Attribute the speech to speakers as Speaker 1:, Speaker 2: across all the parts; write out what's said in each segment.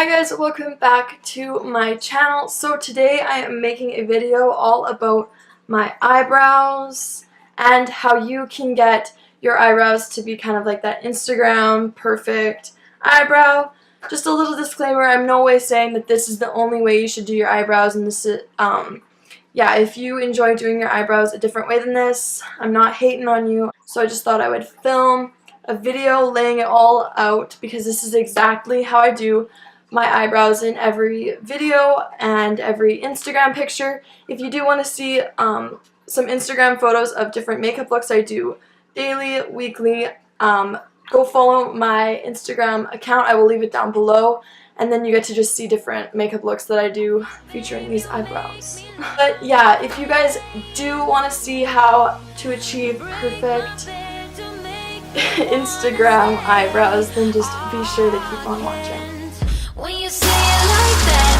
Speaker 1: Hi guys, welcome back to my channel. So today I am making a video all about my eyebrows and how you can get your eyebrows to be kind of like that Instagram perfect eyebrow. Just a little disclaimer, I'm no way saying that this is the only way you should do your eyebrows, and this is, yeah, if you enjoy doing your eyebrows a different way than this, I'm not hating on you. So I just thought I would film a video laying it all out because this is exactly how I do my eyebrows in every video and every Instagram picture. If you do want to see some Instagram photos of different makeup looks I do daily, weekly, go follow my Instagram account. I will leave it down below, and then you get to just see different makeup looks that I do featuring these eyebrows. But yeah, if you guys do want to see how to achieve perfect Instagram eyebrows, then just be sure to keep on watching. When you say it like that,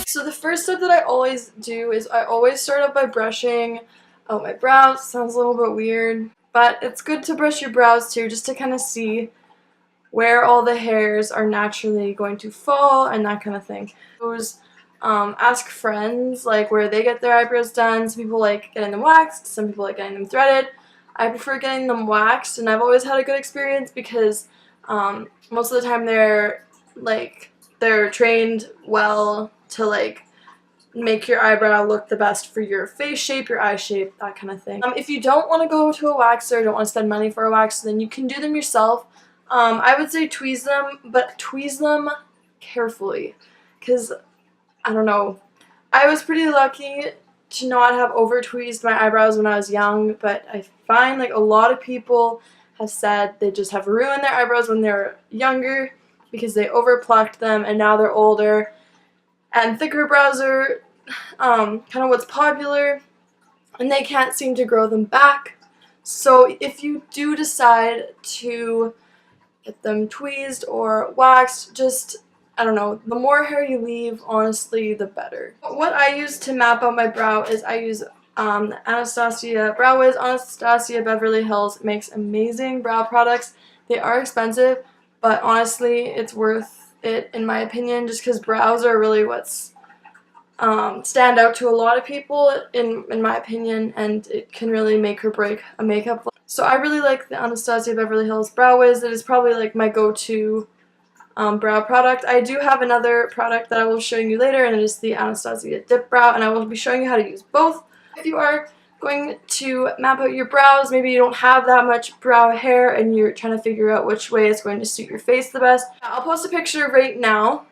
Speaker 1: So the first step that I always do is I always start out by brushing out my brows. Sounds a little bit weird, but it's good to brush your brows too, just to kind of see where all the hairs are naturally going to fall and that kind of thing. Ask friends like where they get their eyebrows done. Some people like getting them waxed, some people like getting them threaded. I prefer getting them waxed, and I've always had a good experience because most of the time they're trained well to like make your eyebrow look the best for your face shape, your eye shape, that kind of thing. If you don't want to go to a waxer, don't want to spend money for a wax, then you can do them yourself. I would say tweeze them, but tweeze them carefully, because I don't know. I was pretty lucky to not have over tweezed my eyebrows when I was young, but I find like a lot of people have said they just have ruined their eyebrows when they're younger because they over plucked them, and now they're older and thicker brows are kind of what's popular, and they can't seem to grow them back. So if you do decide to get them tweezed or waxed, just, I don't know, the more hair you leave, honestly, the better. What I use to map out my brow is I use Anastasia Brow Wiz. Anastasia Beverly Hills makes amazing brow products. They are expensive, but honestly, it's worth it in my opinion, just because brows are really what's stand out to a lot of people in my opinion, and it can really make or break a makeup look. So I really like the Anastasia Beverly Hills Brow Wiz. It is probably like my go-to brow product. I do have another product that I will show you later, and it is the Anastasia Dip Brow, and I will be showing you how to use both. If you are going to map out your brows, maybe you don't have that much brow hair and you're trying to figure out which way is going to suit your face the best, I'll post a picture right now.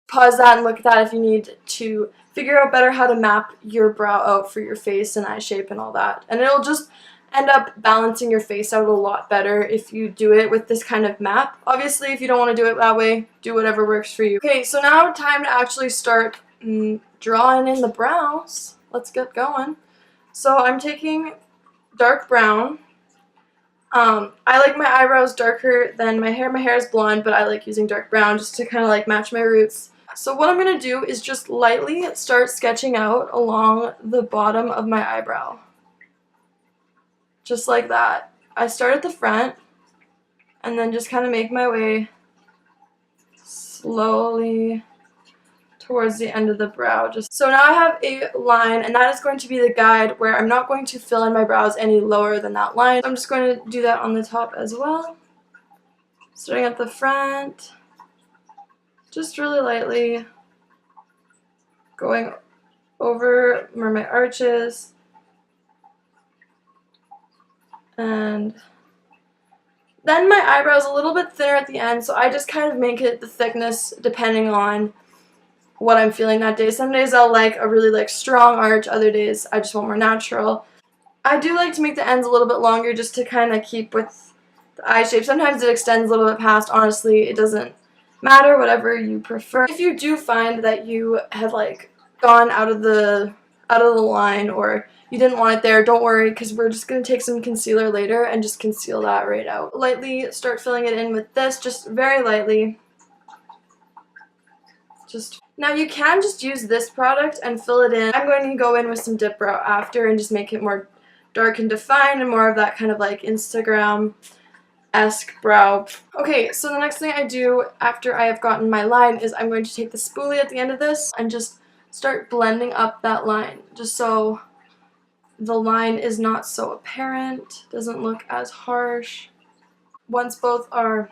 Speaker 1: Pause that and look at that if you need to figure out better how to map your brow out for your face and eye shape and all that. And it'll just end up balancing your face out a lot better if you do it with this kind of map. Obviously, if you don't want to do it that way, do whatever works for you. Okay, so now time to actually start drawing in the brows. Let's get going. So I'm taking dark brown. I like my eyebrows darker than my hair. My hair is blonde, but I like using dark brown just to kind of like match my roots. So what I'm going to do is just lightly start sketching out along the bottom of my eyebrow. Just like that. I start at the front and then just kind of make my way slowly towards the end of the brow. So now I have a line, and that is going to be the guide where I'm not going to fill in my brows any lower than that line. I'm just going to do that on the top as well. Starting at the front, just really lightly going over where my arch is. And then my eyebrow is a little bit thinner at the end, so I just kind of make it the thickness depending on what I'm feeling that day. Some days I'll like a really strong arch, other days I just want more natural. I do like to make the ends a little bit longer just to kind of keep with the eye shape. Sometimes it extends a little bit past. Honestly, it doesn't matter, whatever you prefer. If you do find that you have like gone out of the line, or you didn't want it there, don't worry, because we're just going to take some concealer later and just conceal that right out. Lightly start filling it in with this, just very lightly. Just Now you can just use this product and fill it in. I'm going to go in with some dip brow after and just make it more dark and defined and more of that kind of like Instagram-esque brow. Okay, so the next thing I do after I have gotten my line is I'm going to take the spoolie at the end of this and just start blending up that line, just so the line is not so apparent, doesn't look as harsh. Once both are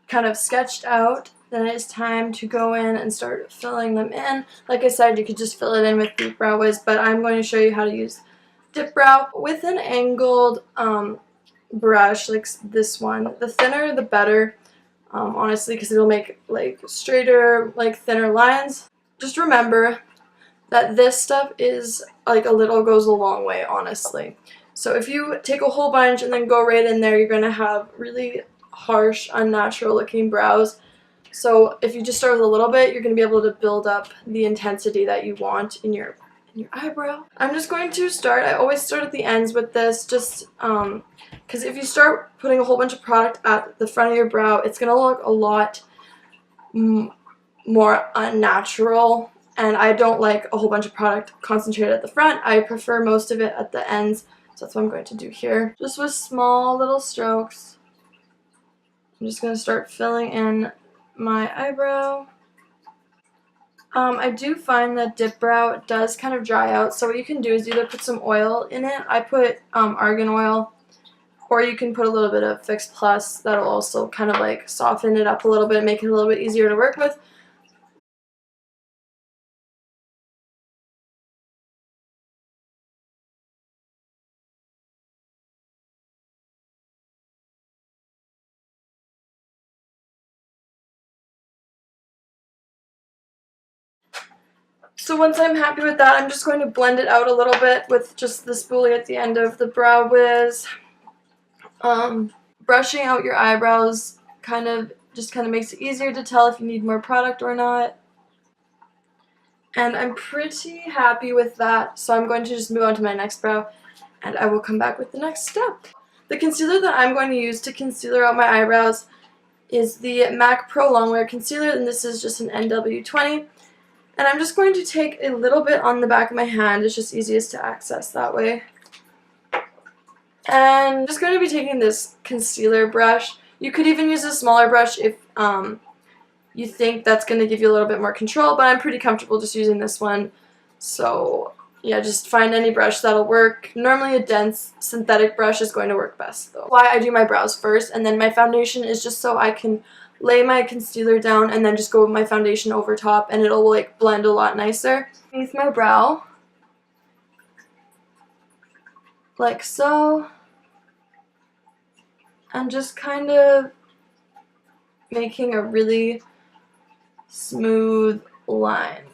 Speaker 1: kind of sketched out, then it's time to go in and start filling them in. Like I said, you could just fill it in with Deep Brow Wiz, but I'm going to show you how to use Dip Brow with an angled brush like this one. The thinner the better, honestly, because it'll make like straighter, like thinner lines. Just remember that this stuff is like a little goes a long way, honestly. So if you take a whole bunch and then go right in there, you're going to have really harsh, unnatural looking brows. So if you just start with a little bit, you're going to be able to build up the intensity that you want in your eyebrow. I'm just going to start, I always start at the ends with this, just because if you start putting a whole bunch of product at the front of your brow, it's going to look a lot more unnatural, and I don't like a whole bunch of product concentrated at the front. I prefer most of it at the ends, so that's what I'm going to do here. Just with small little strokes, I'm just going to start filling in my eyebrow. I do find that dip brow does kind of dry out, so what you can do is either put some oil in it. I put argan oil, or you can put a little bit of Fix Plus. That'll also kind of like soften it up a little bit, make it a little bit easier to work with. So once I'm happy with that, I'm just going to blend it out a little bit with just the spoolie at the end of the Brow Wiz. Brushing out your eyebrows kind of makes it easier to tell if you need more product or not. And I'm pretty happy with that, so I'm going to just move on to my next brow, and I will come back with the next step. The concealer that I'm going to use to concealer out my eyebrows is the MAC Pro Longwear Concealer, and this is just an NW20. And I'm just going to take a little bit on the back of my hand. It's just easiest to access that way. And I'm just going to be taking this concealer brush. You could even use a smaller brush if you think that's going to give you a little bit more control, but I'm pretty comfortable just using this one. So yeah, just find any brush that'll work. Normally a dense synthetic brush is going to work best though. Why I do my brows first, and then my foundation is just so I can lay my concealer down and then just go with my foundation over top, and it'll like blend a lot nicer. Underneath my brow, like so, and just kind of making a really smooth line.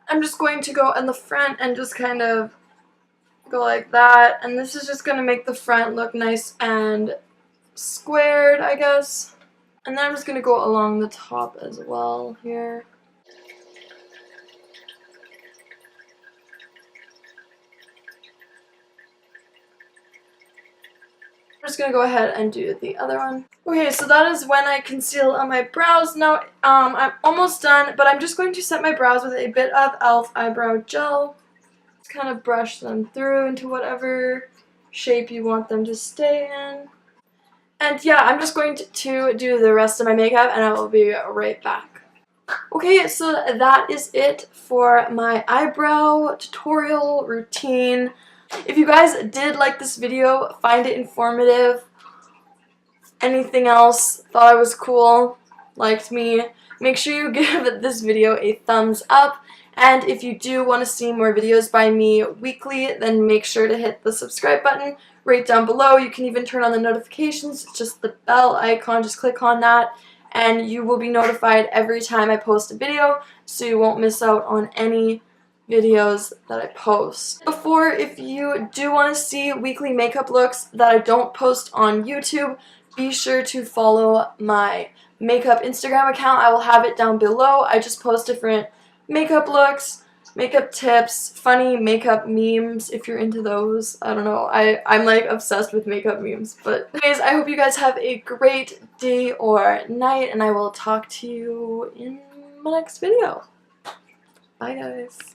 Speaker 1: I'm just going to go in the front and just kind of go like that, and this is just going to make the front look nice and squared, I guess. And then I'm just going to go along the top as well here. I'm just going to go ahead and do the other one. Okay, so that is when I conceal on my brows. Now, I'm almost done, but I'm just going to set my brows with a bit of e.l.f. eyebrow gel. Just kind of brush them through into whatever shape you want them to stay in. And yeah, I'm just going to do the rest of my makeup, and I will be right back. Okay, so that is it for my eyebrow tutorial routine. If you guys did like this video, find it informative, anything else, thought I was cool, liked me, make sure you give this video a thumbs up. And if you do want to see more videos by me weekly, then make sure to hit the subscribe button right down below. You can even turn on the notifications. It's just the bell icon. Just click on that, and you will be notified every time I post a video, so you won't miss out on any videos that I post. Before, if you do want to see weekly makeup looks that I don't post on YouTube, be sure to follow my makeup Instagram account. I will have it down below. I just post different makeup looks makeup tips, funny makeup memes if you're into those. I don't know. I'm like obsessed with makeup memes. But anyways, I hope you guys have a great day or night, and I will talk to you in my next video. Bye guys.